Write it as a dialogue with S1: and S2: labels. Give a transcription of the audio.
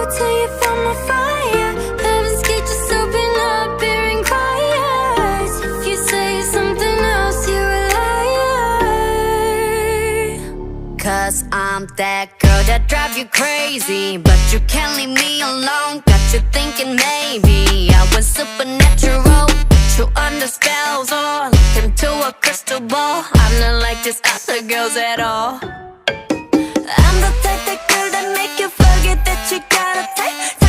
S1: till you feel my fire. Heaven's gate just open up, hearing choirs. If you say something else, you're a liar.
S2: Cause I'm that girl that drive you crazy, but you can't leave me alone. Got you thinking maybe I was supernatural, you under spells or look into a crystal ball. I'm not like these other girls at all.
S1: I'm the type that girl that make you forget that you got a type.